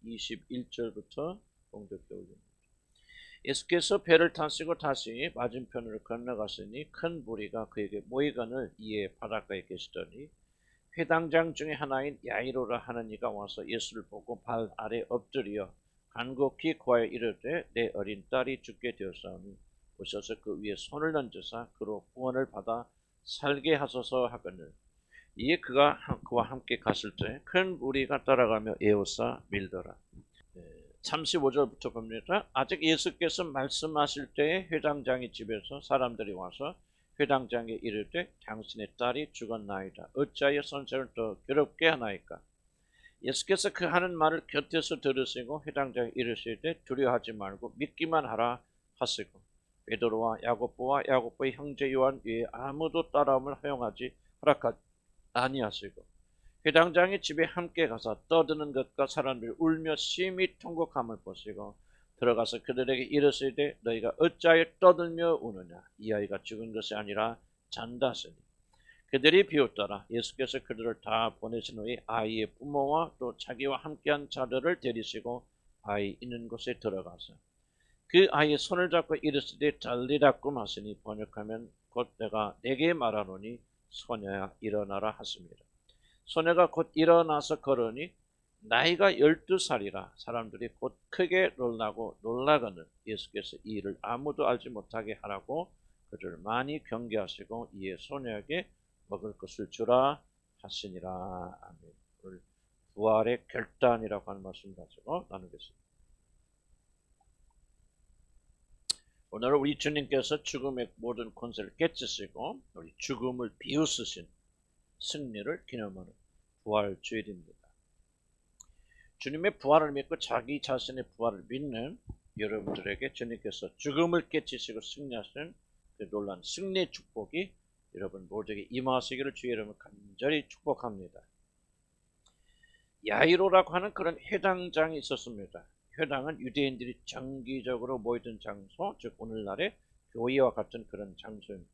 21절부터 공독해 올립니다. 예수께서 배를 타시고 다시 맞은편으로 건너갔으니 큰 무리가 그에게 모이거늘 이에 바닷가에 계시더니 회당장 중에 하나인 야이로라 하는 이가 와서 예수를 보고 발 아래 엎드려 간곡히 구하여 이르되 내 어린 딸이 죽게 되었사오니 오셔서 그 위에 손을 얹으사 그로 구원을 받아 살게 하소서 하거늘 이에 그가 그와 함께 갔을 때 큰 무리가 따라가며 에워싸 밀더라. 35절부터 봅니다. 아직 예수께서 말씀하실 때에 회당장의 집에서 사람들이 와서 회당장에 이르되 당신의 딸이 죽었나이다. 어찌하여 선생을 더 괴롭게 하나이까? 예수께서 그 하는 말을 곁에서 들으시고 회당장에 이르시되 두려워하지 말고 믿기만 하라 하시고 베드로와 야고보의 형제 요한 외에 아무도 따라옴을 허락하지 아니하시고 회당장의 집에 함께 가서 떠드는 것과 사람들이 울며 심히 통곡함을 보시고 들어가서 그들에게 이르시되 너희가 어찌하여 떠들며 우느냐? 이 아이가 죽은 것이 아니라 잔다 하시니 그들이 비웃더라. 예수께서 그들을 다 보내신 후에 아이의 부모와 또 자기와 함께한 자들을 데리시고 아이 있는 곳에 들어가서 그 아이의 손을 잡고 이르시되 달리라꿈 하시니 번역하면 곧 내가 네게 말하노니 소녀야 일어나라 하십니다. 소녀가 곧 일어나서 걸으니 나이가 12살이라 사람들이 곧 크게 놀라고 놀라거늘 예수께서 이 일을 아무도 알지 못하게 하라고 그를 많이 경계하시고 이에 소녀에게 먹을 것을 주라 하시니라. 아멘. 오늘 부활의 결단이라고 하는 말씀 가지고 나누겠습니다. 오늘 우리 주님께서 죽음의 모든 권세를 깨치시고 우리 죽음을 비웃으신 승리를 기념하는 부활 주일입니다. 주님의 부활을 믿고 자기 자신의 부활을 믿는 여러분들에게 주님께서 죽음을 깨치시고 승리하신 그 놀라운 승리의 축복이 여러분 모두에게 임하시기를 주의 이름으로 간절히 축복합니다. 야이로라고 하는 그런 회당장이 있었습니다. 회당은 유대인들이 정기적으로 모이던 장소, 즉 오늘날의 교회와 같은 그런 장소입니다.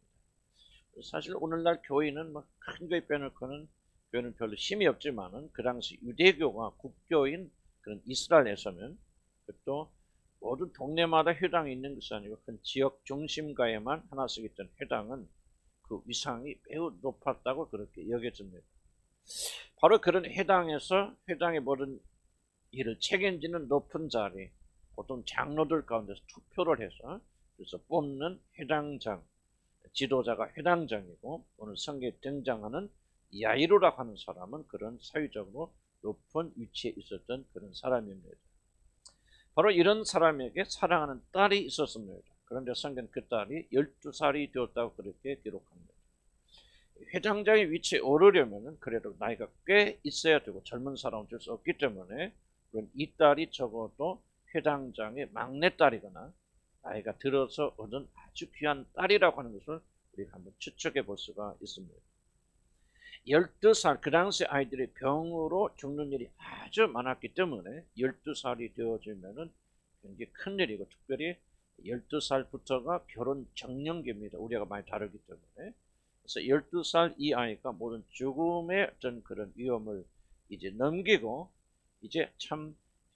사실 오늘날 교회는 큰 교회 빼놓고는 교회는 별로 힘이 없지만은 그 당시 유대교가 국교인 그런 이스라엘에서는 또 모든 동네마다 회당이 있는 것이 아니고 큰 지역 중심가에만 하나씩 있던 회당은 그 위상이 매우 높았다고 그렇게 여겨집니다. 바로 그런 회당에서 회당의 모든 일을 책임지는 높은 자리, 보통 장로들 가운데서 투표를 해서 그래서 뽑는 회당장, 지도자가 회당장이고 오늘 성경에 등장하는 야이로라고 하는 사람은 그런 사회적으로 높은 위치에 있었던 그런 사람입니다. 바로 이런 사람에게 사랑하는 딸이 있었습니다. 그런데 성경 그 딸이 12살이 되었다고 그렇게 기록합니다. 회당장의 위치에 오르려면 그래도 나이가 꽤 있어야 되고 젊은 사람은 줄 수 없기 때문에 이 딸이 적어도 회당장의 막내딸이거나 나이가 들어서 얻은 아주 귀한 딸이라고 하는 것을 우리가 한번 추측해 볼 수가 있습니다. 12살, 그 당시 아이들이 병으로 죽는 일이 아주 많았기 때문에 12살이 되어지면은 굉장히 큰 일이고 특별히 12살부터가 결혼 정년기입니다. 우리가 많이 다르기 때문에. 그래서 12살 이 아이가 모든 죽음의 어떤 그런 위험을 이제 넘기고 이제 참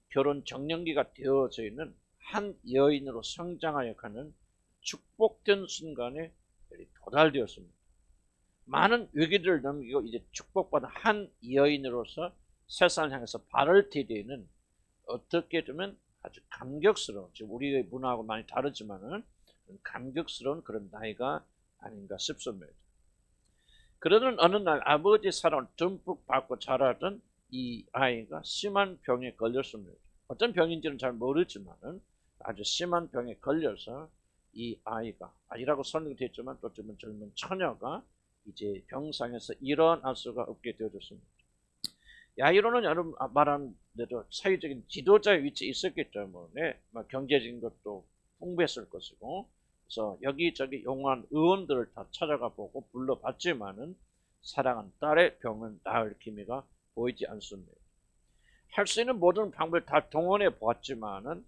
결혼 정년기가 되어져 있는 한 여인으로 성장하여 가는 축복된 순간에 도달되었습니다. 많은 위기들을 넘기고 이제 축복받은 한 여인으로서 세상을 향해서 발을 디디는 어떻게 보면 아주 감격스러운, 지금 우리의 문화하고 많이 다르지만은 감격스러운 그런 나이가 아닌가 싶습니다. 그러던 어느 날 아버지 사랑을 듬뿍 받고 자라던 이 아이가 심한 병에 걸렸습니다. 어떤 병인지는 잘 모르지만은 아주 심한 병에 걸려서 이 아이가 아이라고 설명되었지만 또 젊은 처녀가 이제 병상에서 일어날 수가 없게 되어졌습니다. 야이로는 여러분 말한 대로 사회적인 지도자의 위치에 있었기 때문에 경제적인 것도 풍부했을 것이고 그래서 여기저기 용한 의원들을 다 찾아가 보고 불러봤지만은 사랑한 딸의 병은 나을 기미가 보이지 않습니다. 할 수 있는 모든 방법을 다 동원해 보았지만은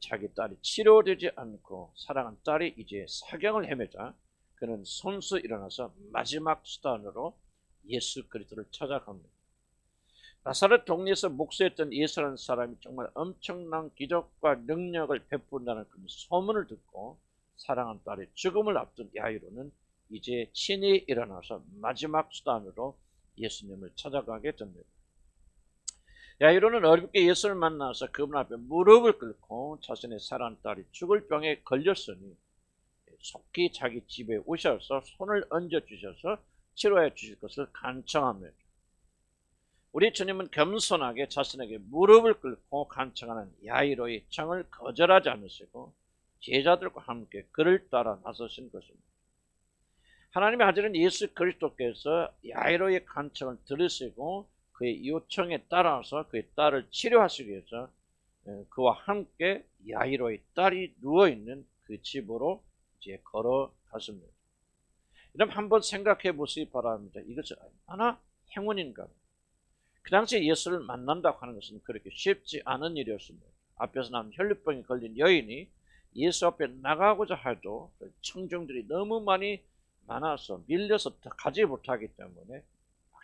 자기 딸이 치료되지 않고 사랑한 딸이 이제 사경을 헤매자 그는 손수 일어나서 마지막 수단으로 예수 그리스도를 찾아갑니다. 나사렛 동네에서 목수했던 예수라는 사람이 정말 엄청난 기적과 능력을 베푼다는 그 소문을 듣고 사랑한 딸의 죽음을 앞둔 야이로는 이제 친히 일어나서 마지막 수단으로 예수님을 찾아가게 됩니다. 야이로는 어렵게 예수를 만나서 그분 앞에 무릎을 꿇고 자신의 사랑하는 딸이 죽을 병에 걸렸으니 속히 자기 집에 오셔서 손을 얹어주셔서 치료해 주실 것을 간청합니다. 우리 주님은 겸손하게 자신에게 무릎을 꿇고 간청하는 야이로의 청을 거절하지 않으시고 제자들과 함께 그를 따라 나서신 것입니다. 하나님의 아들은 예수 그리스도께서 야이로의 간청을 들으시고 그의 요청에 따라서 그의 딸을 치료하시기 위해서 그와 함께 야이로의 딸이 누워있는 그 집으로 이제 걸어가십니다. 여러분 한번 생각해 보시기 바랍니다. 이것이 얼마나 행운인가. 그 당시에 예수를 만난다고 하는 것은 그렇게 쉽지 않은 일이었습니다. 앞에서 나온 혈류병에 걸린 여인이 예수 앞에 나가고자 해도 청중들이 너무 많아서 밀려서 가지 못하기 때문에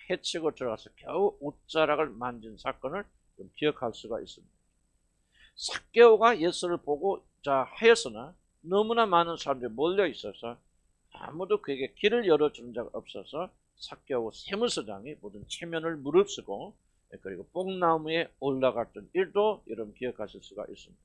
해치고 들어가서 겨우 옷자락을 만진 사건을 좀 기억할 수가 있습니다. 삭개오가 예수를 보고자 하였으나 너무나 많은 사람들이 몰려 있어서 아무도 그에게 길을 열어주는 자가 없어서 삭개오 세무서장이 모든 체면을 무릅쓰고 그리고 뽕나무에 올라갔던 일도 여러분 기억하실 수가 있습니다.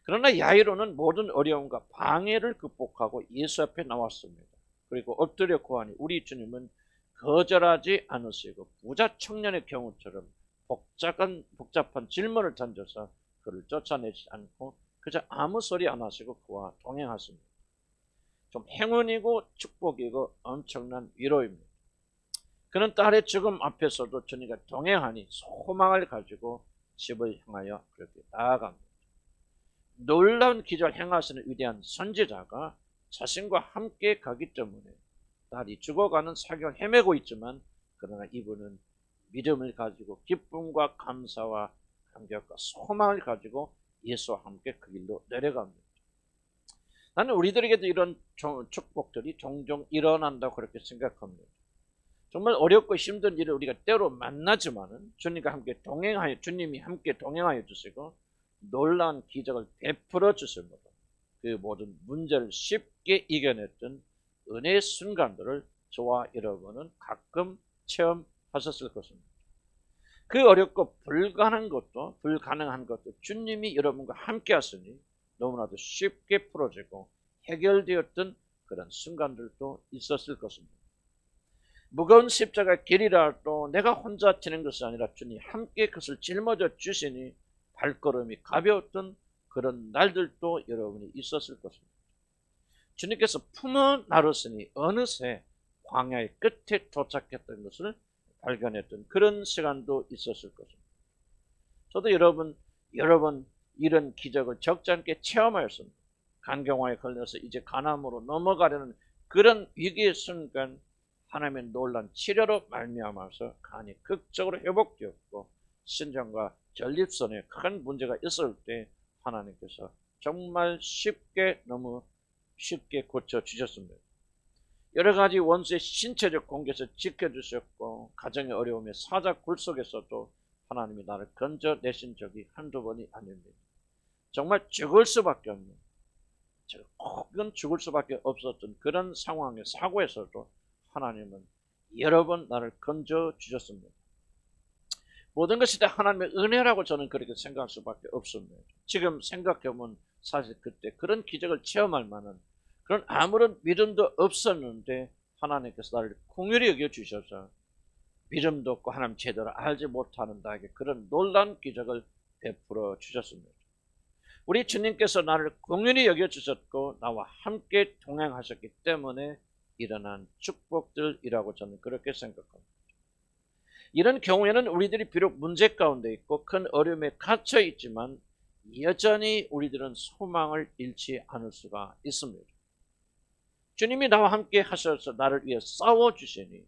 그러나 야이로는 모든 어려움과 방해를 극복하고 예수 앞에 나왔습니다. 그리고 엎드려 구하니 우리 주님은 거절하지 않으시고 부자 청년의 경우처럼 복잡한 질문을 던져서 그를 쫓아내지 않고 그저 아무 소리 안 하시고 그와 동행하십니다. 좀 행운이고 축복이고 엄청난 위로입니다. 그는 딸의 죽음 앞에서도 주님과 동행하니 소망을 가지고 집을 향하여 그렇게 나아갑니다. 놀라운 기적을 행하시는 위대한 선지자가 자신과 함께 가기 때문에 딸이 죽어가는 사경을 헤매고 있지만 그러나 이분은 믿음을 가지고 기쁨과 감사와 감격과 소망을 가지고 예수와 함께 그 길로 내려갑니다. 나는 우리들에게도 이런 축복들이 종종 일어난다고 그렇게 생각합니다. 정말 어렵고 힘든 일을 우리가 때로 만나지만은 주님과 함께 주님이 함께 동행하여 주시고 놀라운 기적을 베풀어 주심으로 그 모든 문제를 쉽게 이겨냈던 은혜의 순간들을 저와 여러분은 가끔 체험하셨을 것입니다. 그 어렵고 불가능한 것도 주님이 여러분과 함께 하시니 너무나도 쉽게 풀어지고 해결되었던 그런 순간들도 있었을 것입니다. 무거운 십자가 길이라 할도 내가 혼자 지는 것이 아니라 주님이 함께 그것을 짊어져 주시니 발걸음이 가벼웠던 그런 날들도 여러분이 있었을 것입니다. 주님께서 품어 나르시니 어느새 광야의 끝에 도착했던 것을 발견했던 그런 시간도 있었을 것입니다. 저도 여러분 이런 기적을 적잖게 체험하였습니다. 간경화에 걸려서 이제 간암으로 넘어가려는 그런 위기의 순간 하나님의 놀란 치료로 말미암아서 간이 극적으로 회복되었고 신장과 전립선에 큰 문제가 있을 때 하나님께서 정말 너무 쉽게 고쳐주셨습니다. 여러 가지 원수의 신체적 공격에서 지켜주셨고 가정의 어려움에 사자굴 속에서도 하나님이 나를 건져내신 적이 한두 번이 아닙니다. 정말 죽을 수밖에 없었던 그런 상황의 사고에서도 하나님은 여러 번 나를 건져주셨습니다. 모든 것이 다 하나님의 은혜라고 저는 그렇게 생각할 수밖에 없습니다. 지금 생각해보면 사실 그때 그런 기적을 체험할 만한 그런 아무런 믿음도 없었는데 하나님께서 나를 긍휼히 여겨주셔서 믿음도 없고 하나님 제대로 알지 못하는 나에게 그런 놀라운 기적을 베풀어 주셨습니다. 우리 주님께서 나를 긍휼히 여겨주셨고 나와 함께 동행하셨기 때문에 일어난 축복들이라고 저는 그렇게 생각합니다. 이런 경우에는 우리들이 비록 문제 가운데 있고 큰 어려움에 갇혀 있지만 여전히 우리들은 소망을 잃지 않을 수가 있습니다. 주님이 나와 함께 하셔서 나를 위해 싸워주시니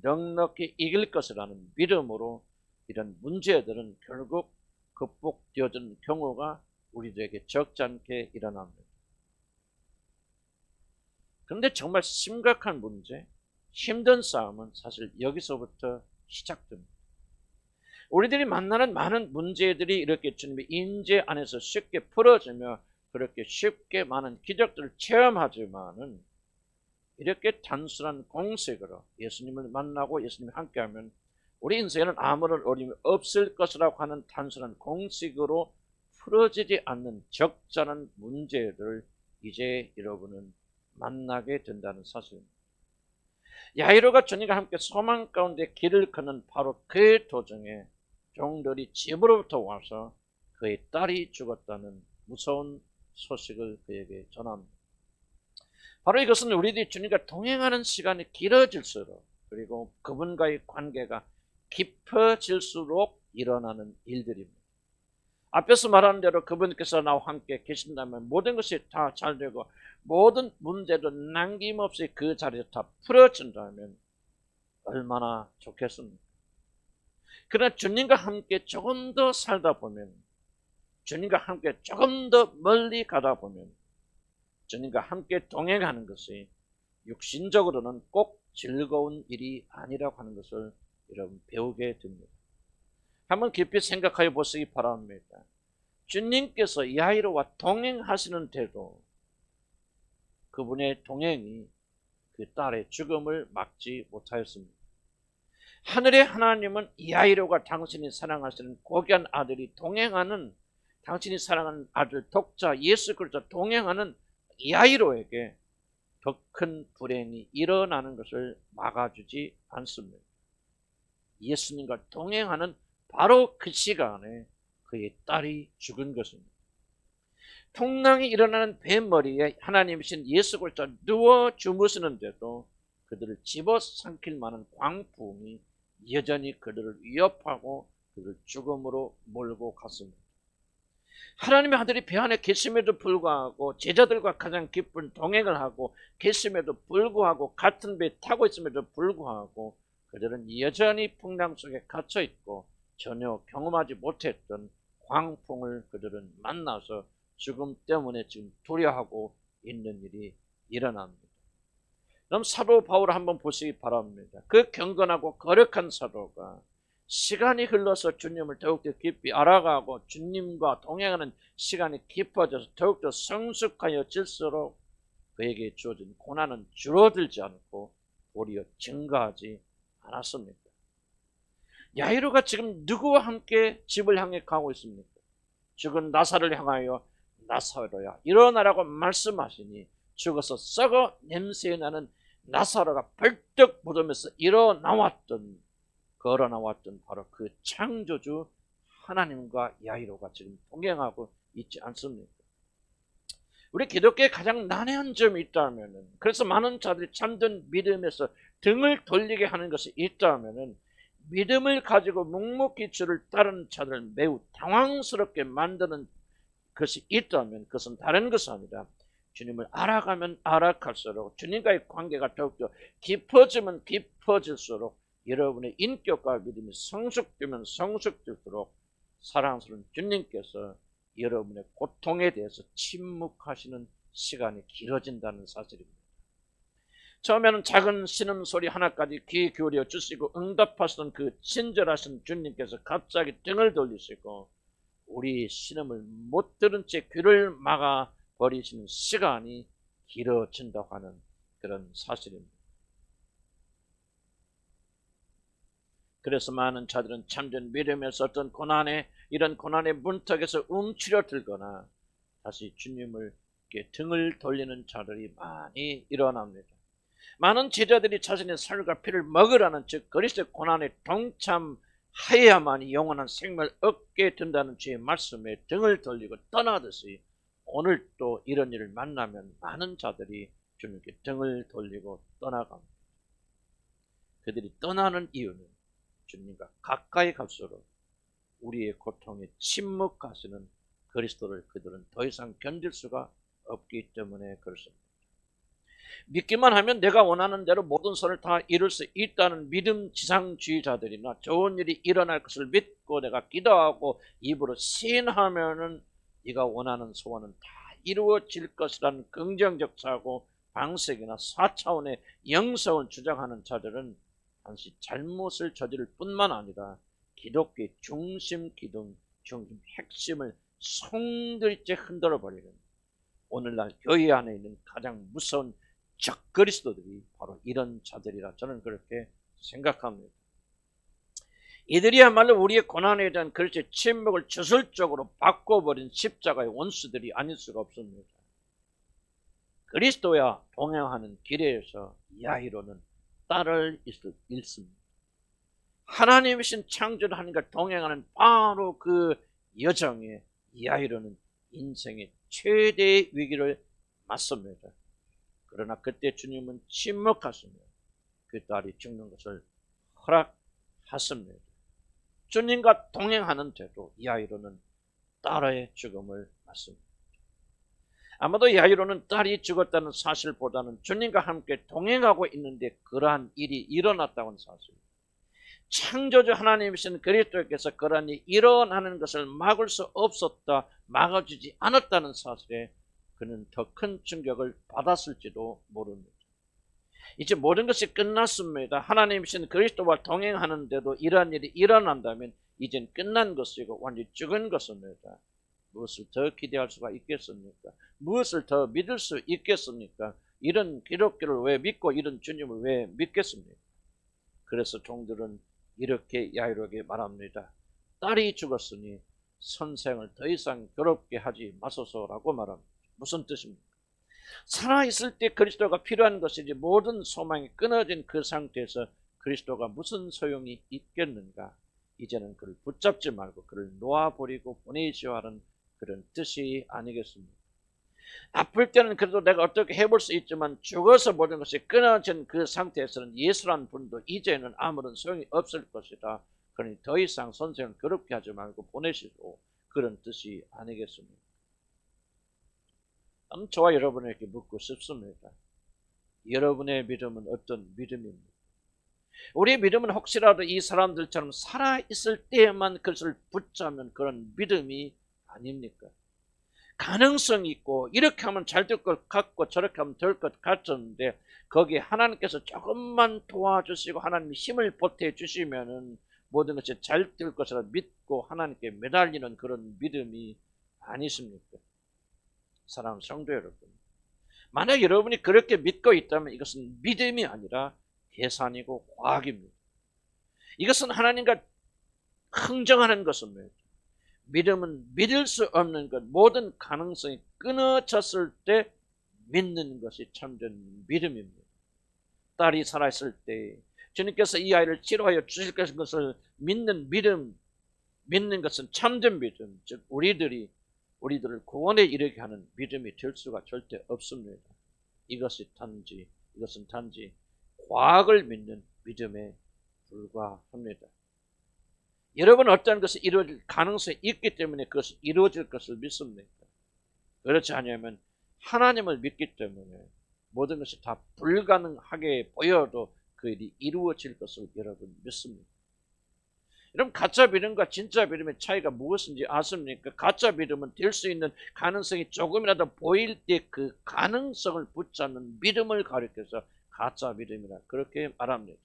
넉넉히 이길 것이라는 믿음으로 이런 문제들은 결국 극복되어지는 경우가 우리들에게 적잖게 일어납니다. 그런데 정말 심각한 문제, 힘든 싸움은 사실 여기서부터 시작됩니다. 우리들이 만나는 많은 문제들이 이렇게 주님의 인재 안에서 쉽게 풀어지며 그렇게 쉽게 많은 기적들을 체험하지만은 이렇게 단순한 공식으로 예수님을 만나고 예수님과 함께하면 우리 인생에는 아무런 어려움이 없을 것이라고 하는 단순한 공식으로 풀어지지 않는 적잖은 문제들을 이제 여러분은 만나게 된다는 사실입니다. 야이로가 주님과 함께 소망 가운데 길을 걷는 바로 그 도중에 종들이 집으로부터 와서 그의 딸이 죽었다는 무서운 소식을 그에게 전합니다. 바로 이것은 우리들이 주님과 동행하는 시간이 길어질수록 그리고 그분과의 관계가 깊어질수록 일어나는 일들입니다. 앞에서 말한 대로 그분께서 나와 함께 계신다면 모든 것이 다 잘 되고 모든 문제도 남김없이 그 자리에서 다 풀어진다면 얼마나 좋겠습니까? 그러나 주님과 함께 조금 더 살다 보면, 주님과 함께 조금 더 멀리 가다 보면 주님과 함께 동행하는 것이 육신적으로는 꼭 즐거운 일이 아니라고 하는 것을 여러분 배우게 됩니다. 한번 깊이 생각해 보시기 바랍니다. 주님께서 야이로와 동행하시는데도 그분의 동행이 그 딸의 죽음을 막지 못하였습니다. 하늘의 하나님은 야이로가 당신이 사랑하시는 고귀한 아들이 동행하는, 당신이 사랑하는 아들 독자 예수 그리스도 동행하는 야이로에게 더 큰 불행이 일어나는 것을 막아주지 않습니다. 예수님과 동행하는 바로 그 시간에 그의 딸이 죽은 것입니다. 풍랑이 일어나는 뱃머리에 하나님이신 예수 그리스도 누워 주무시는데도 그들을 집어삼킬 만한 광풍이 여전히 그들을 위협하고 그들을 죽음으로 몰고 갔습니다. 하나님의 아들이 배 안에 계심에도 불구하고 제자들과 가장 깊은 동행을 하고 계심에도 불구하고 같은 배에 타고 있음에도 불구하고 그들은 여전히 풍랑 속에 갇혀 있고 전혀 경험하지 못했던 광풍을 그들은 만나서 죽음 때문에 지금 두려워하고 있는 일이 일어납니다. 그럼 사도 바울을 한번 보시기 바랍니다. 그 경건하고 거룩한 사도가 시간이 흘러서 주님을 더욱더 깊이 알아가고 주님과 동행하는 시간이 깊어져서 더욱더 성숙하여질수록 그에게 주어진 고난은 줄어들지 않고 오히려 증가하지 않았습니다. 야이로가 지금 누구와 함께 집을 향해 가고 있습니까? 죽은 나사로를 향하여 나사로야 일어나라고 말씀하시니 죽어서 썩어 냄새나는 나사로가 벌떡 부르면서 걸어 나왔던 바로 그 창조주 하나님과 야이로가 지금 동행하고 있지 않습니까? 우리 기독교에 가장 난해한 점이 있다면, 그래서 많은 자들이 참된 믿음에서 등을 돌리게 하는 것이 있다면, 믿음을 가지고 묵묵히 주를 따르는 자들을 매우 당황스럽게 만드는 것이 있다면 그것은 다른 것이 아니라 주님을 알아가면 알아갈수록 주님과의 관계가 더욱더 깊어지면 깊어질수록 여러분의 인격과 믿음이 성숙되면 성숙될수록 사랑스러운 주님께서 여러분의 고통에 대해서 침묵하시는 시간이 길어진다는 사실입니다. 처음에는 작은 신음소리 하나까지 귀 기울여 주시고 응답하시던 그 친절하신 주님께서 갑자기 등을 돌리시고 우리 신음을 못 들은 채 귀를 막아 버리시는 시간이 길어진다고 하는 그런 사실입니다. 그래서 많은 자들은 참된 믿음에서 어떤 이런 고난의 문턱에서 움츠려들거나 다시 주님을 등을 돌리는 자들이 많이 일어납니다. 많은 제자들이 자신의 살과 피를 먹으라는 즉 그리스도의 고난에 동참하여야만 영원한 생명을 얻게 된다는 주의 말씀에 등을 돌리고 떠나듯이 오늘 또 이런 일을 만나면 많은 자들이 주님께 등을 돌리고 떠나갑니다. 그들이 떠나는 이유는 주님과 가까이 갈수록 우리의 고통에 침묵하시는 그리스도를 그들은 더 이상 견딜 수가 없기 때문에 그렇습니다. 믿기만 하면 내가 원하는 대로 모든 선을 다 이룰 수 있다는 믿음 지상주의자들이나 좋은 일이 일어날 것을 믿고 내가 기도하고 입으로 시인하면은 네가 원하는 소원은 다 이루어질 것이라는 긍정적 사고 방식이나 4차원의 영성을 주장하는 자들은 단지 잘못을 저지를 뿐만 아니라 기독교의 중심 기둥, 중심 핵심을 송두리째 흔들어 버리는 오늘날 교회 안에 있는 가장 무서운 적그리스도들이 바로 이런 자들이라 저는 그렇게 생각합니다. 이들이야말로 우리의 고난에 대한 그리스도의 침묵을 주술적으로 바꿔버린 십자가의 원수들이 아닐 수가 없습니다. 그리스도와 동행하는 길에서 야이로는 딸을 잃습니다. 하나님이신 창조를 하나님과 동행하는 바로 그 여정에 야이로는 인생의 최대의 위기를 맞습니다. 그러나 그때 주님은 침묵하시며 그 딸이 죽는 것을 허락하십니다. 주님과 동행하는데도 야이로는 딸의 죽음을 맞습니다. 아마도 야이로는 딸이 죽었다는 사실보다는 주님과 함께 동행하고 있는데 그러한 일이 일어났다는 사실, 창조주 하나님이신 그리스도께서 그러한 일이 일어나는 것을 막을 수 없었다, 막아주지 않았다는 사실에 그는 더 큰 충격을 받았을지도 모릅니다. 이제 모든 것이 끝났습니다. 하나님이신 그리스도와 동행하는데도 이러한 일이 일어난다면 이젠 끝난 것이고 완전히 죽은 것입니다. 무엇을 더 기대할 수가 있겠습니까? 무엇을 더 믿을 수 있겠습니까? 이런 기독교를 왜 믿고 이런 주님을 왜 믿겠습니까? 그래서 종들은 이렇게 야이로에게 말합니다. 딸이 죽었으니 선생을 더 이상 괴롭게 하지 마소서라고 말합니다. 무슨 뜻입니까? 살아있을 때 그리스도가 필요한 것이지 모든 소망이 끊어진 그 상태에서 그리스도가 무슨 소용이 있겠는가? 이제는 그를 붙잡지 말고 그를 놓아버리고 보내시오 하는 그런 뜻이 아니겠습니까? 아플 때는 그래도 내가 어떻게 해볼 수 있지만 죽어서 모든 것이 끊어진 그 상태에서는 예수란 분도 이제는 아무런 소용이 없을 것이다. 그러니 더 이상 선생을 괴롭게 하지 말고 보내시고 그런 뜻이 아니겠습니까? 저와 여러분에게 묻고 싶습니다. 여러분의 믿음은 어떤 믿음입니까? 우리의 믿음은 혹시라도 이 사람들처럼 살아있을 때에만 그것을 붙잡는 그런 믿음이 아닙니까? 가능성이 있고 이렇게 하면 잘 될 것 같고 저렇게 하면 될 것 같았는데 거기에 하나님께서 조금만 도와주시고 하나님이 힘을 보태주시면 모든 것이 잘 될 것이라 믿고 하나님께 매달리는 그런 믿음이 아니십니까? 사랑하는 성도 여러분, 만약 여러분이 그렇게 믿고 있다면 이것은 믿음이 아니라 계산이고 과학입니다. 이것은 하나님과 흥정하는 것입니다. 믿음은 믿을 수 없는 것, 모든 가능성이 끊어졌을 때 믿는 것이 참된 믿음입니다. 딸이 살아있을 때 주님께서 이 아이를 치료하여 주실 것을 믿는 믿음, 믿는 것은 참된 믿음, 즉 우리들을 구원에 이르게 하는 믿음이 될 수가 절대 없습니다. 이것은 단지 과학을 믿는 믿음에 불과합니다. 여러분 어떤 것이 이루어질 가능성이 있기 때문에 그것이 이루어질 것을 믿습니까? 그렇지 않으면 하나님을 믿기 때문에 모든 것이 다 불가능하게 보여도 그 일이 이루어질 것을 여러분 믿습니다. 여러분 가짜 믿음과 진짜 믿음의 차이가 무엇인지 아십니까? 가짜 믿음은 될 수 있는 가능성이 조금이라도 보일 때 그 가능성을 붙잡는 믿음을 가리켜서 가짜 믿음이라 그렇게 말합니다.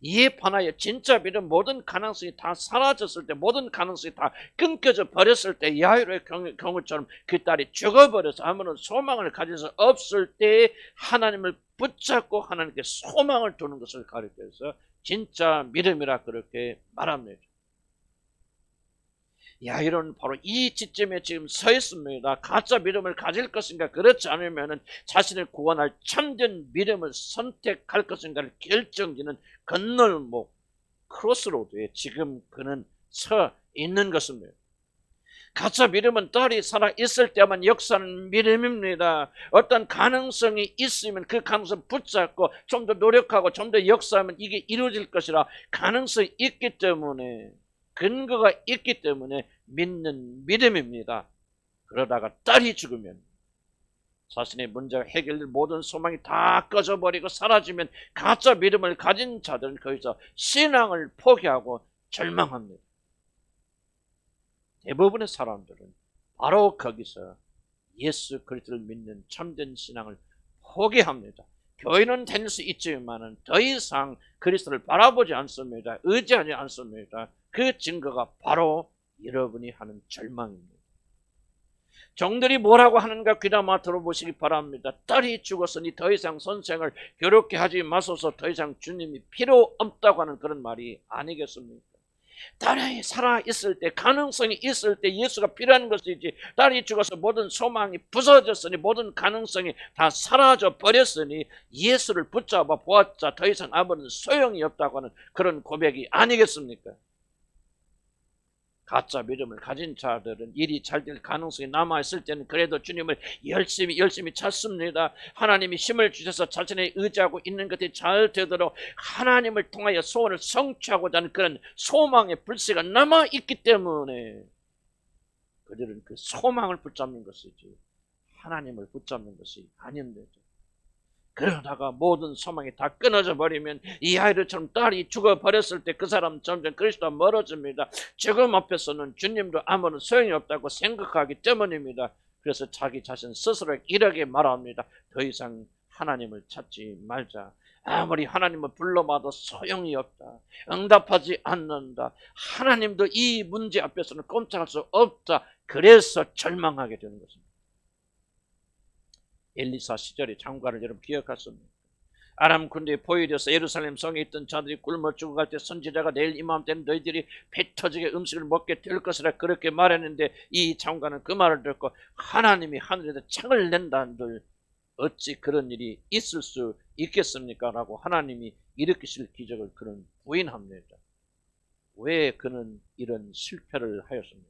이에 반하여 진짜 믿음, 모든 가능성이 다 사라졌을 때, 모든 가능성이 다 끊겨져 버렸을 때, 야이로의 경우처럼 그 딸이 죽어버려서 아무런 소망을 가질 수 없을 때 하나님을 붙잡고 하나님께 소망을 두는 것을 가리켜서 진짜 믿음이라 그렇게 말합니다. 야이로는 바로 이 지점에 지금 서 있습니다. 가짜 믿음을 가질 것인가, 그렇지 않으면 자신을 구원할 참된 믿음을 선택할 것인가를 결정짓는 건널목, 크로스로드에 지금 그는 서 있는 것입니다. 가짜 믿음은 딸이 살아있을 때만 역사하는 믿음입니다. 어떤 가능성이 있으면 그 가능성 붙잡고 좀 더 노력하고 좀 더 역사하면 이게 이루어질 것이라 가능성이 있기 때문에, 근거가 있기 때문에 믿는 믿음입니다. 그러다가 딸이 죽으면 자신의 문제가 해결될 모든 소망이 다 꺼져버리고 사라지면 가짜 믿음을 가진 자들은 거기서 신앙을 포기하고 절망합니다. 대부분의 사람들은 바로 거기서 예수 그리스도를 믿는 참된 신앙을 포기합니다. 교회는 다닐 수 있지만 더 이상 그리스도를 바라보지 않습니다. 의지하지 않습니다. 그 증거가 바로 여러분이 하는 절망입니다. 종들이 뭐라고 하는가 귀담아 들어보시기 바랍니다. 딸이 죽었으니 더 이상 선생을 괴롭게 하지 마소서. 더 이상 주님이 필요 없다고 하는 그런 말이 아니겠습니까? 딸이 살아있을 때, 가능성이 있을 때 예수가 필요한 것이지, 딸이 죽어서 모든 소망이 부서졌으니 모든 가능성이 다 사라져 버렸으니 예수를 붙잡아 보았자 더 이상 아무런 소용이 없다고 하는 그런 고백이 아니겠습니까? 가짜 믿음을 가진 자들은 일이 잘 될 가능성이 남아있을 때는 그래도 주님을 열심히 찾습니다. 하나님이 힘을 주셔서 자신의 의지하고 있는 것이 잘 되도록 하나님을 통하여 소원을 성취하고자 하는 그런 소망의 불씨가 남아있기 때문에 그들은 그 소망을 붙잡는 것이지 하나님을 붙잡는 것이 아닌데, 그러다가 모든 소망이 다 끊어져 버리면 이 아이들처럼 딸이 죽어버렸을 때 그 사람 점점 그리스도와 멀어집니다. 죽음 앞에서는 주님도 아무런 소용이 없다고 생각하기 때문입니다. 그래서 자기 자신 스스로 이렇게 말합니다. 더 이상 하나님을 찾지 말자. 아무리 하나님을 불러봐도 소용이 없다. 응답하지 않는다. 하나님도 이 문제 앞에서는 꼼짝할 수 없다. 그래서 절망하게 되는 것입니다. 엘리사 시절의 장관을 여러분 기억하십니까? 아람 군대에 포위되어서 예루살렘 성에 있던 자들이 굶어 죽어갈 때 선지자가 내일 이맘때는 너희들이 배 터지게 음식을 먹게 될 것이라 그렇게 말했는데 이 장관은 그 말을 듣고 하나님이 하늘에서 창을 낸다는들 어찌 그런 일이 있을 수 있겠습니까? 라고 하나님이 일으키실 기적을 그는 부인합니다. 왜 그는 이런 실패를 하였습니까?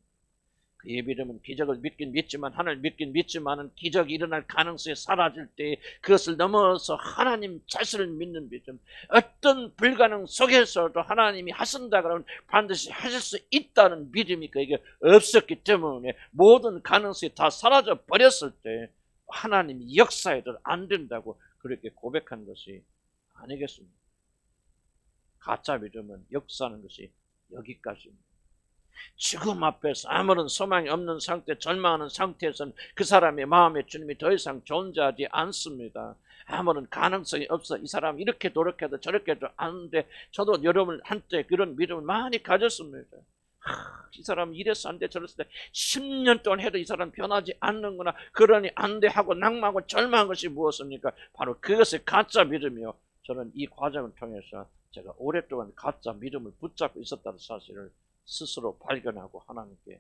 그의 믿음은 기적을 믿긴 믿지만, 하나님을 믿긴 믿지만은 기적이 일어날 가능성이 사라질 때 그것을 넘어서 하나님 자신을 믿는 믿음, 어떤 불가능 속에서도 하나님이 하신다 그러면 반드시 하실 수 있다는 믿음이 그에게 없었기 때문에 모든 가능성이 다 사라져 버렸을 때 하나님이 역사해도 안 된다고 그렇게 고백한 것이 아니겠습니까? 가짜 믿음은 역사하는 것이 여기까지입니다. 죽음 앞에서 아무런 소망이 없는 상태, 절망하는 상태에서는 그 사람의 마음에 주님이 더 이상 존재하지 않습니다. 아무런 가능성이 없어. 이 사람 이렇게 노력해도 저렇게 해도 안 돼. 저도 여러분 한때 그런 믿음을 많이 가졌습니다. 이 사람 이래서 안 돼, 저래서 안 돼. 10년 동안 해도 이 사람 변하지 않는구나. 그러니 안 돼 하고 낙망하고 절망한 것이 무엇입니까? 바로 그것이 가짜 믿음이요. 저는 이 과정을 통해서 제가 오랫동안 가짜 믿음을 붙잡고 있었다는 사실을 스스로 발견하고 하나님께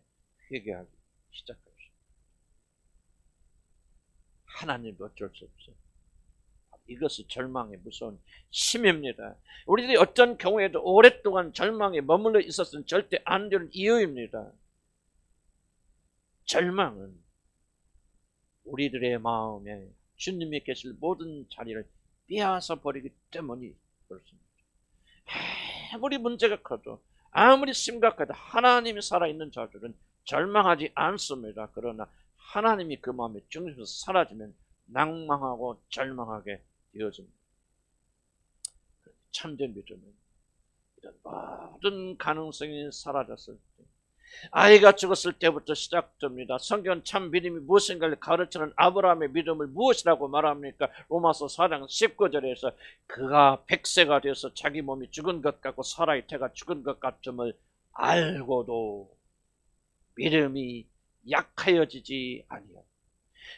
회개하기 시작했습니다. 하나님도 어쩔 수 없어요. 이것이 절망의 무서운 힘입니다. 우리들이 어떤 경우에도 오랫동안 절망에 머물러 있었으면 절대 안 되는 이유입니다. 절망은 우리들의 마음에 주님이 계실 모든 자리를 빼앗아 버리기 때문이 그렇습니다. 아무리 문제가 커도 아무리 심각해도 하나님이 살아있는 자들은 절망하지 않습니다. 그러나 하나님이 그 마음의 중심에서 사라지면 낭망하고 절망하게 되어집니다. 참된 믿음은 이런 모든 가능성이 사라졌을 때, 아이가 죽었을 때부터 시작됩니다. 성경은 참 믿음이 무엇인가를 가르치는 아브라함의 믿음을 무엇이라고 말합니까? 로마서 4장 19절에서 그가 100세가 되어서 자기 몸이 죽은 것 같고 사라의 태가 죽은 것 같음을 알고도 믿음이 약하여지지 아니하고,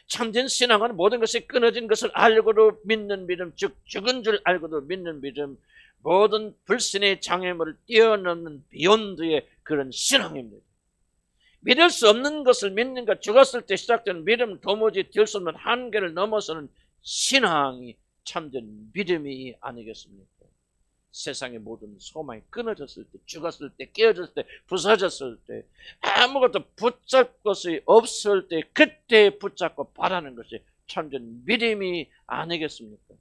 참된 신앙은 모든 것이 끊어진 것을 알고도 믿는 믿음, 즉 죽은 줄 알고도 믿는 믿음, 모든 불신의 장애물을 뛰어넘는 비욘드의 그런 신앙입니다. 믿을 수 없는 것을 믿는 것, 죽었을 때 시작된 믿음, 도무지 될 수 없는 한계를 넘어서는 신앙이 참된 믿음이 아니겠습니까? 세상의 모든 소망이 끊어졌을 때, 죽었을 때, 깨어졌을 때, 부서졌을 때, 아무것도 붙잡을 것이 없을 때 그때 붙잡고 바라는 것이 참된 믿음이 아니겠습니까?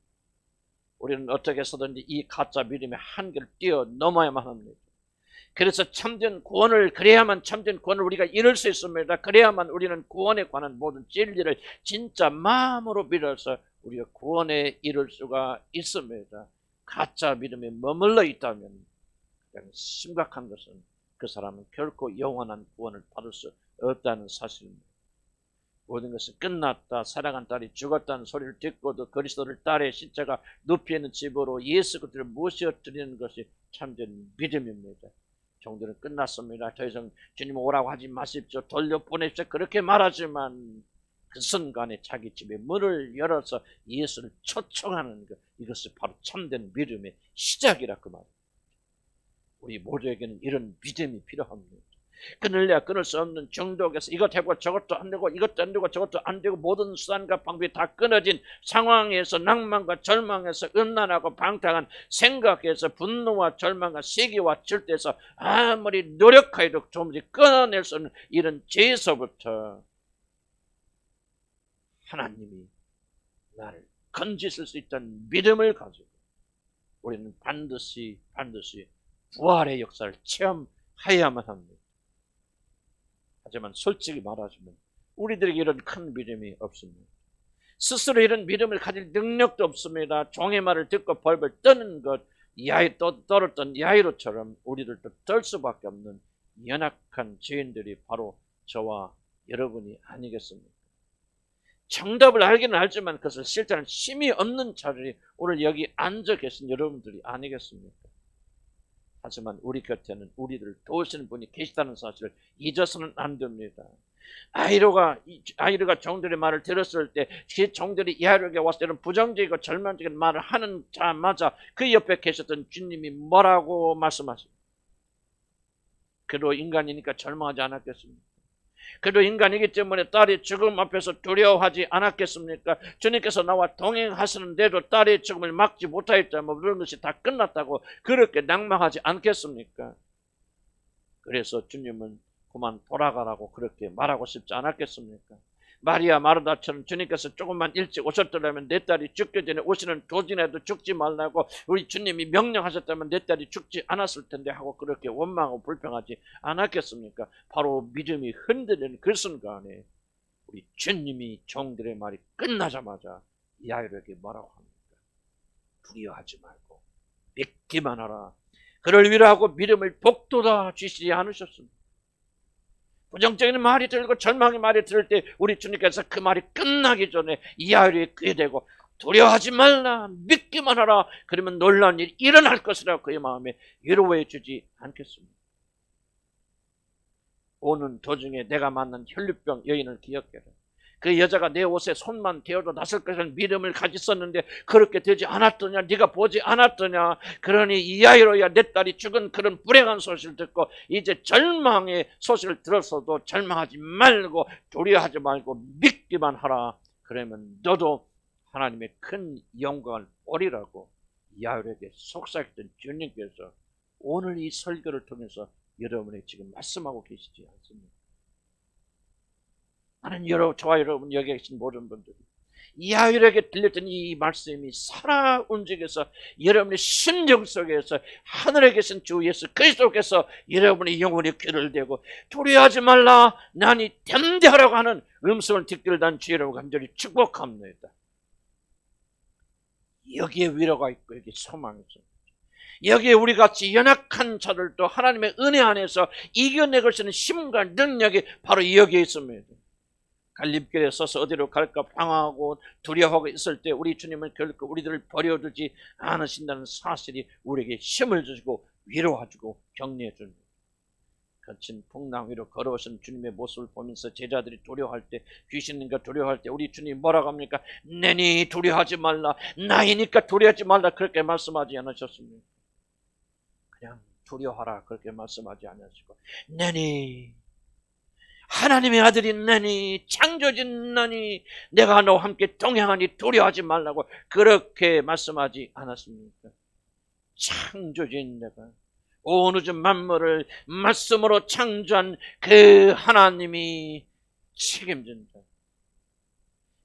우리는 어떻게 해서든지 이 가짜 믿음의 한계를 뛰어넘어야만 합니다. 그래서 참된 구원을, 그래야만 참된 구원을 우리가 이룰 수 있습니다. 그래야만 우리는 구원에 관한 모든 진리를 진짜 마음으로 믿어서 우리가 구원에 이룰 수가 있습니다. 가짜 믿음에 머물러 있다면 심각한 것은 그 사람은 결코 영원한 구원을 받을 수 없다는 사실입니다. 모든 것이 끝났다, 사랑한 딸이 죽었다는 소리를 듣고도 그리스도를 딸의 십자가 높이 있는 집으로 예수 그리스도를 모셔드리는 것이 참된 믿음입니다. 종들은 끝났습니다. 더 이상 주님 오라고 하지 마십시오. 돌려보내십시오. 그렇게 말하지만 그 순간에 자기 집에 문을 열어서 예수를 초청하는 것, 이것이 바로 참된 믿음의 시작이라 그 말입니다. 우리 모두에게는 이런 믿음이 필요합니다. 끊을래야 끊을 수 없는 중독에서 이것 해보고 저것도 안 되고 이것도 안 되고 저것도 안 되고 모든 수단과 방법이 다 끊어진 상황에서 낭만과 절망에서 음란하고 방탕한 생각에서 분노와 절망과 시기와 질투에서 아무리 노력하여도 조금씩 끊어낼 수 없는 이런 죄에서부터 하나님이 나를 건지실 수 있다는 믿음을 가지고 우리는 반드시 부활의 역사를 체험해야만 합니다. 하지만 솔직히 말하자면 우리들에게 이런 큰 믿음이 없습니다. 스스로 이런 믿음을 가질 능력도 없습니다. 종의 말을 듣고 벌벌 떠는 것, 떨었던 야이로처럼 우리들도 떨 수밖에 없는 연약한 죄인들이 바로 저와 여러분이 아니겠습니까? 정답을 알기는 알지만 그것을 실제는 힘이 없는 자들이 오늘 여기 앉아 계신 여러분들이 아니겠습니까? 하지만 우리 곁에는 우리들을 도우시는 분이 계시다는 사실을 잊어서는 안 됩니다. 야이로가 종들의 말을 들었을 때 그 종들이 야이로에게 와서 이런 부정적이고 절망적인 말을 하는 자마자 그 옆에 계셨던 주님이 뭐라고 말씀하십니까? 그도 인간이니까 절망하지 않았겠습니까? 그도 인간이기 때문에 딸이 죽음 앞에서 두려워하지 않았겠습니까? 주님께서 나와 동행하시는데도 딸의 죽음을 막지 못하였다면 모든 것이 다 끝났다고 그렇게 낭망하지 않겠습니까? 그래서 주님은 그만 돌아가라고 그렇게 말하고 싶지 않았겠습니까? 마리아 마르다처럼 주님께서 조금만 일찍 오셨더라면 내 딸이 죽기 전에 오시는 도진에도 죽지 말라고 우리 주님이 명령하셨다면 내 딸이 죽지 않았을 텐데 하고 그렇게 원망하고 불평하지 않았겠습니까? 바로 믿음이 흔들리는 그 순간에 우리 주님이 종들의 말이 끝나자마자 야이로에게 뭐라고 합니까? 두려워하지 말고 믿기만 하라. 그를 위로하고 믿음을 북돋아 주시지 않으셨습니까? 부정적인 말이 들고 절망의 말이 들을 때 우리 주님께서 그 말이 끝나기 전에 야이로의 귀에 대고 두려워하지 말라, 믿기만 하라. 그러면 놀라운 일이 일어날 것이라고 그의 마음에 위로해 주지 않겠습니까? 오는 도중에 내가 만난 혈류병 여인을 기억해라. 그 여자가 내 옷에 손만 대어도 났을 것이라는 믿음을 가졌었는데 그렇게 되지 않았더냐? 네가 보지 않았더냐? 그러니 이 야이로야 내 딸이 죽은 그런 불행한 소식을 듣고 이제 절망의 소식을 들었어도 절망하지 말고 두려워하지 말고 믿기만 하라. 그러면 너도 하나님의 큰 영광을 보리라고 야이로에게 속삭였던 주님께서 오늘 이 설교를 통해서 여러분에게 지금 말씀하고 계시지 않습니까? 나는 저와 여러분 여기 계신 모든 분들이 야이로에게 들렸던 이 말씀이 살아 움직여서 여러분의 심령 속에서 하늘에 계신 주 예수 그리스도께서 여러분의 영혼의 귀를 대고 두려워하지 말라 나니 담대하라고 하는 음성을 듣기를 난 주여러분 간절히 축복합니다. 여기에 위로가 있고 여기에 소망이 있습니다. 여기에 우리같이 연약한 자들도 하나님의 은혜 안에서 이겨내갈 수 있는 힘과 능력이 바로 여기에 있습니다. 갈림길에 서서 어디로 갈까 방황하고 두려워하고 있을 때 우리 주님은 결코 우리들을 버려두지 않으신다는 사실이 우리에게 힘을 주시고 위로해주고 격려해 줍니다. 거친 풍랑 위로 걸어오신 주님의 모습을 보면서 제자들이 두려워할 때 귀신인가 두려워할 때 우리 주님이 뭐라고 합니까? 내니 두려워하지 말라 나이니까 두려워하지 말라 그렇게 말씀하지 않으셨습니까? 그냥 두려워하라 그렇게 말씀하지 않으시고 내니 하나님의 아들이 나니 창조진 나니 내가 너와 함께 동행하니 두려워하지 말라고 그렇게 말씀하지 않았습니까? 창조진 내가 온 우주 만물을 말씀으로 창조한 그 하나님이 책임진다.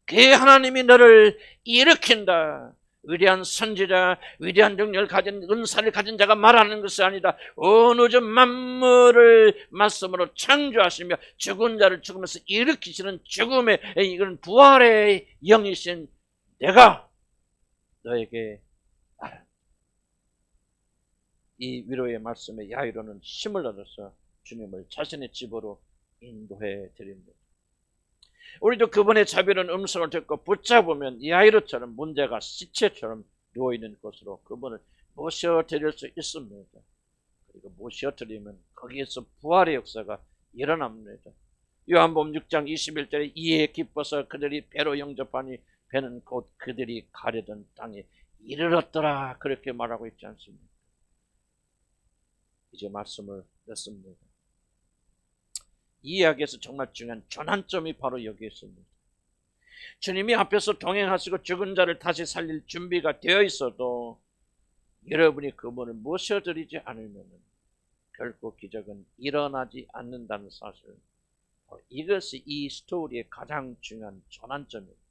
그 하나님이 너를 일으킨다. 위대한 선지자, 위대한 능력을 가진 은사를 가진 자가 말하는 것이 아니다. 온 우주 만물을 말씀으로 창조하시며 죽은 자를 죽으면서 일으키시는 죽음의 이런 부활의 영이신 내가 너에게 말한다. 이 위로의 말씀에 야이로는 힘을 얻어서 주님을 자신의 집으로 인도해 드립니다. 우리도 그분의 자비로운 음성을 듣고 붙잡으면 야이로처럼 문제가 시체처럼 누워있는 곳으로 그분을 모셔드릴 수 있습니다. 그리고 모셔드리면 거기에서 부활의 역사가 일어납니다. 요한복음 6장 21절에 이에 기뻐서 그들이 배로 영접하니 배는 곧 그들이 가려던 땅에 이르렀더라 그렇게 말하고 있지 않습니까? 이제 말씀을 냈습니다. 이 이야기에서 정말 중요한 전환점이 바로 여기에 있습니다. 주님이 앞에서 동행하시고 죽은 자를 다시 살릴 준비가 되어 있어도 여러분이 그분을 모셔드리지 않으면 결코 기적은 일어나지 않는다는 사실, 이것이 이 스토리의 가장 중요한 전환점입니다.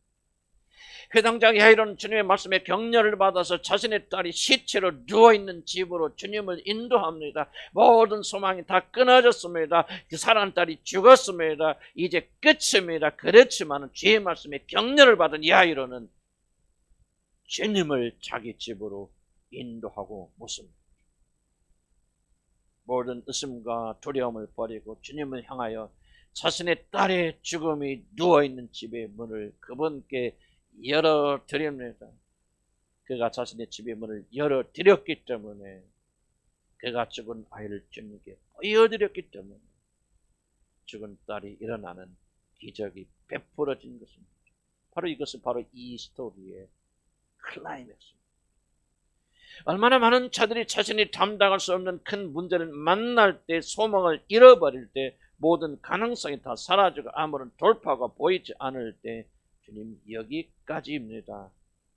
회당장 야이로는 주님의 말씀에 격려를 받아서 자신의 딸이 시체로 누워있는 집으로 주님을 인도합니다. 모든 소망이 다 끊어졌습니다. 그 사랑하는 딸이 죽었습니다. 이제 끝입니다. 그렇지만 주의 말씀에 격려를 받은 야이로는 주님을 자기 집으로 인도하고 묻습니다. 모든 의심과 두려움을 버리고 주님을 향하여 자신의 딸의 죽음이 누워있는 집의 문을 그분께 열어드립니다. 그가 자신의 집의 문을 열어드렸기 때문에, 그가 죽은 아이를 주님께 보여드렸기 때문에 죽은 딸이 일어나는 기적이 베풀어진 것입니다. 바로 이것은 바로 이 스토리의 클라이맥스입니다. 얼마나 많은 자들이 자신이 감당할 수 없는 큰 문제를 만날 때, 소망을 잃어버릴 때, 모든 가능성이 다 사라지고 아무런 돌파가 보이지 않을 때 주님 여기까지입니다.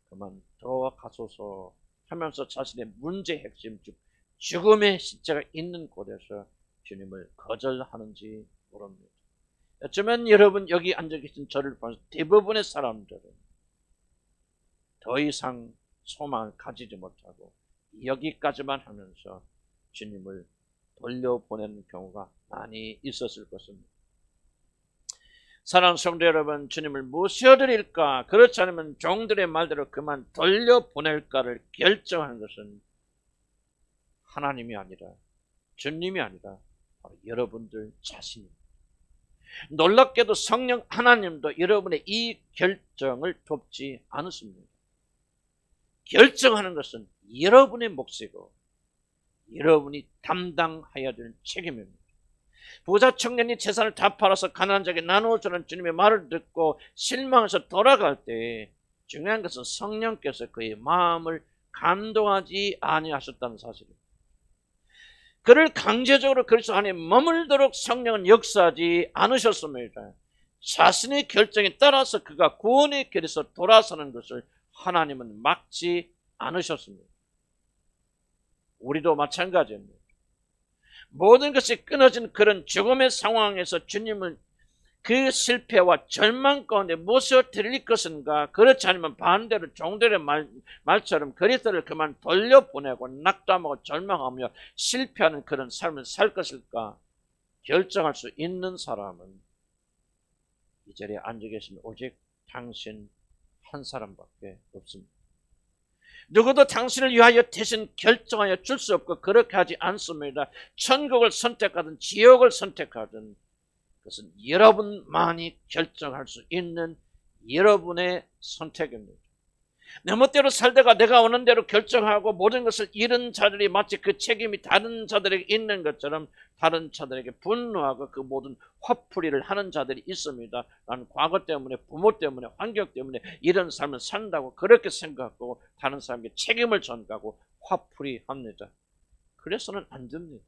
그만 들어가소서 하면서 자신의 문제의 핵심, 즉 죽음의 시체가 있는 곳에서 주님을 거절하는지 모릅니다. 어쩌면 여러분 여기 앉아 계신 저를 보면서 대부분의 사람들은 더 이상 소망을 가지지 못하고 여기까지만 하면서 주님을 돌려보내는 경우가 많이 있었을 것입니다. 사랑하는 성도 여러분, 주님을 모셔드릴까, 그렇지 않으면 종들의 말대로 그만 돌려보낼까를 결정하는 것은 하나님이 아니라, 주님이 아니라 바로 여러분들 자신입니다. 놀랍게도 성령 하나님도 여러분의 이 결정을 돕지 않으십니다. 결정하는 것은 여러분의 몫이고 여러분이 담당해야 될 책임입니다. 부자 청년이 재산을 다 팔아서 가난한 자에게 나누어주는 주님의 말을 듣고 실망해서 돌아갈 때 중요한 것은 성령께서 그의 마음을 감동하지 아니하셨다는 사실입니다. 그를 강제적으로 그리스도 안에 머물도록 성령은 역사하지 않으셨습니다. 자신의 결정에 따라서 그가 구원의 길에서 돌아서는 것을 하나님은 막지 않으셨습니다. 우리도 마찬가지입니다. 모든 것이 끊어진 그런 죽음의 상황에서 주님을 그 실패와 절망 가운데 모셔드릴 것인가, 그렇지 않으면 반대로 종들의 말처럼 그리스도를 그만 돌려보내고 낙담하고 절망하며 실패하는 그런 삶을 살 것일까 결정할 수 있는 사람은 이 자리에 앉아 계신 오직 당신 한 사람밖에 없습니다. 누구도 당신을 위하여 대신 결정하여 줄 수 없고 그렇게 하지 않습니다. 천국을 선택하든 지옥을 선택하든 그것은 여러분만이 결정할 수 있는 여러분의 선택입니다. 내 멋대로 살다가 내가 원하는 대로 결정하고 모든 것을 잃은 자들이 마치 그 책임이 다른 자들에게 있는 것처럼 다른 자들에게 분노하고 그 모든 화풀이를 하는 자들이 있습니다. 나는 과거 때문에, 부모 때문에, 환경 때문에 이런 삶을 산다고 그렇게 생각하고 다른 사람에게 책임을 전가하고 화풀이합니다. 그래서는 안 됩니다.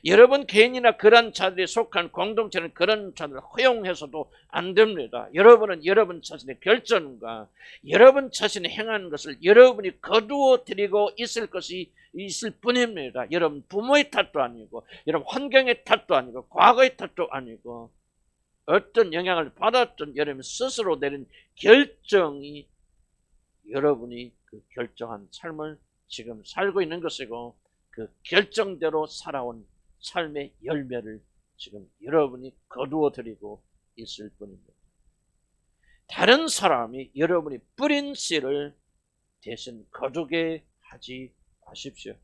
여러분 개인이나 그런 자들이 속한 공동체는 그런 자들을 허용해서도 안 됩니다. 여러분은 여러분 자신의 결정과 여러분 자신이 행하는 것을 여러분이 거두어 드리고 있을 것이 있을 뿐입니다. 여러분 부모의 탓도 아니고 여러분 환경의 탓도 아니고 과거의 탓도 아니고 어떤 영향을 받았던 여러분 스스로 내린 결정이 여러분이 그 결정한 삶을 지금 살고 있는 것이고 그 결정대로 살아온 삶의 열매를 지금 여러분이 거두어 드리고 있을 뿐입니다. 다른 사람이 여러분이 뿌린 씨를 대신 거두게 하지 마십시오.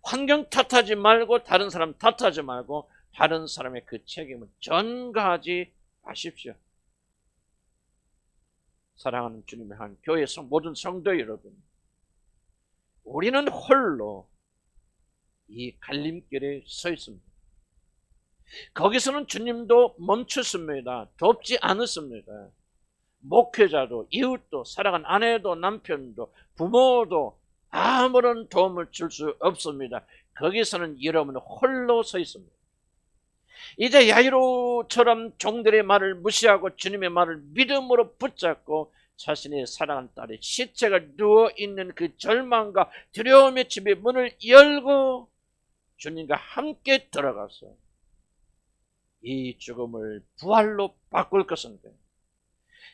환경 탓하지 말고 다른 사람 탓하지 말고 다른 사람의 그 책임을 전가하지 마십시오. 사랑하는 주님의 한 교회 모든 성도 여러분, 우리는 홀로 이 갈림길에 서 있습니다. 거기서는 주님도 멈췄습니다. 돕지 않았습니다. 목회자도 이웃도 사랑하는 아내도 남편도 부모도 아무런 도움을 줄 수 없습니다. 거기서는 여러분은 홀로 서 있습니다. 이제 야이로처럼 종들의 말을 무시하고 주님의 말을 믿음으로 붙잡고 자신의 사랑하는 딸의 시체가 누워있는 그 절망과 두려움의 집의 문을 열고 주님과 함께 들어가서 이 죽음을 부활로 바꿀 것인데,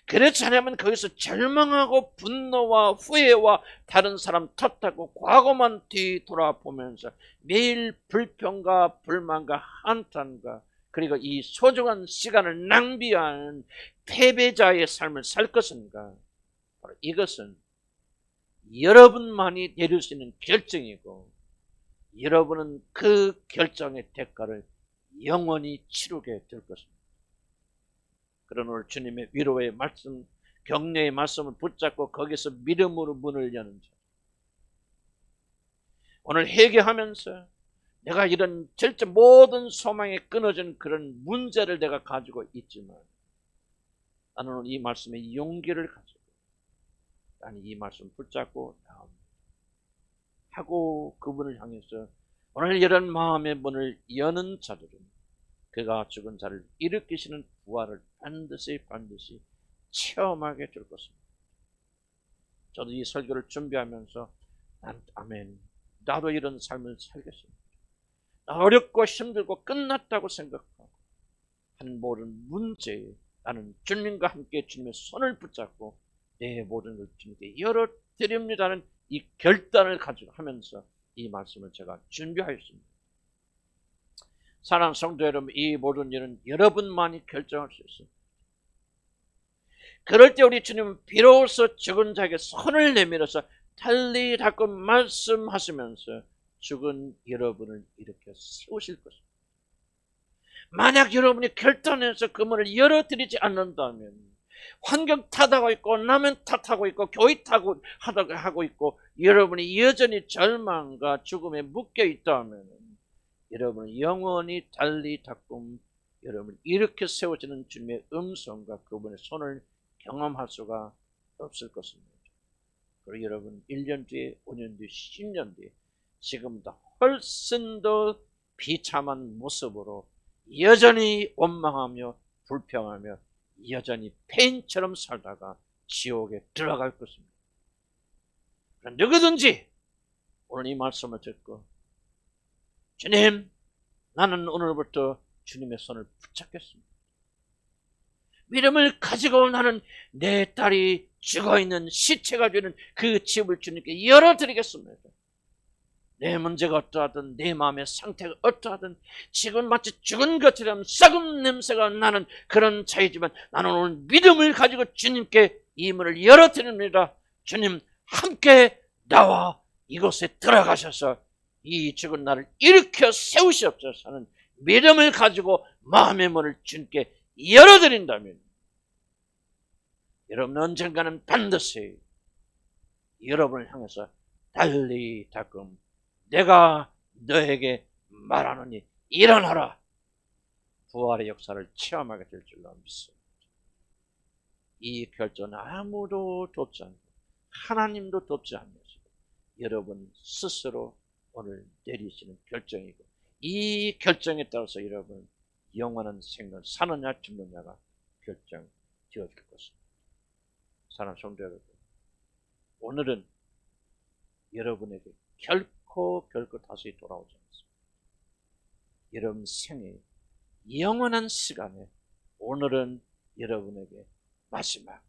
그렇지 않으면 거기서 절망하고 분노와 후회와 다른 사람 탓하고 과거만 뒤돌아보면서 매일 불평과 불만과 한탄과 그리고 이 소중한 시간을 낭비하는 패배자의 삶을 살 것인가? 바로 이것은 여러분만이 내릴 수 있는 결정이고, 여러분은 그 결정의 대가를 영원히 치르게 될 것입니다. 그러나 오늘 주님의 위로의 말씀, 격려의 말씀을 붙잡고 거기서 믿음으로 문을 여는 자, 오늘 회개하면서 내가 이런 절대 모든 소망에 끊어진 그런 문제를 내가 가지고 있지만 나는 오늘 이 말씀에 용기를 가지고 나는 이 말씀 붙잡고 나옵니다 하고 그분을 향해서 오늘 이런 마음의 문을 여는 자들은 그가 죽은 자를 일으키시는 부활을 반드시 체험하게 될 것입니다. 저도 이 설교를 준비하면서 아멘, 나도 이런 삶을 살겠습니다. 어렵고 힘들고 끝났다고 생각하고 한 모든 문제에 나는 주님과 함께 주님의 손을 붙잡고 내 모든 걸 주님께 열어드립니다는 이 결단을 가지고 하면서 이 말씀을 제가 준비하였습니다. 사랑하는 성도 여러분, 이 모든 일은 여러분만이 결정할 수 있습니다. 그럴 때 우리 주님은 비로소 죽은 자에게 손을 내밀어서 달리 닦고 말씀하시면서 죽은 여러분을 일으켜 세우실 것입니다. 만약 여러분이 결단해서 그 문을 열어드리지 않는다면 환경 탓하고 있고 남은 탓하고 있고 교회 탓하고 하고 있고 여러분이 여전히 절망과 죽음에 묶여 있다면 여러분은 영원히 달리 닦음 여러분 일으켜 세워지는 주님의 음성과 그분의 손을 경험할 수가 없을 것입니다. 그리고 여러분 1년 뒤에 5년 뒤에 10년 뒤에 지금보다 훨씬 더 비참한 모습으로 여전히 원망하며 불평하며 여전히 폐인처럼 살다가 지옥에 들어갈 것입니다. 누구든지 오늘 이 말씀을 듣고 주님, 나는 오늘부터 주님의 손을 붙잡겠습니다. 믿음을 가지고 나는 내 딸이 죽어있는 시체가 되는 그 집을 주님께 열어드리겠습니다. 내 문제가 어떠하든 내 마음의 상태가 어떠하든 지금 마치 죽은 것처럼 썩은 냄새가 나는 그런 차이지만 나는 오늘 믿음을 가지고 주님께 이 문을 열어드립니다. 주님 함께 나와 이곳에 들어가셔서 이 죽은 나를 일으켜 세우시옵소서 하는 믿음을 가지고 마음의 문을 주님께 열어드린다면 여러분 언젠가는 반드시 여러분을 향해서 달리 닦음 내가 너에게 말하노니 일어나라 부활의 역사를 체험하게 될 줄로 믿습니다. 이 결정은 아무도 돕지 않고 하나님도 돕지 않으면서 여러분 스스로 오늘 내리시는 결정이고 이 결정에 따라서 여러분 영원한 생을 사느냐 죽느냐가 결정되어질 것입니다. 사랑하는 성도 여러분, 오늘은 여러분에게 결코 다시 돌아오지 않습니다. 여러분 생의 영원한 시간에 오늘은 여러분에게 마지막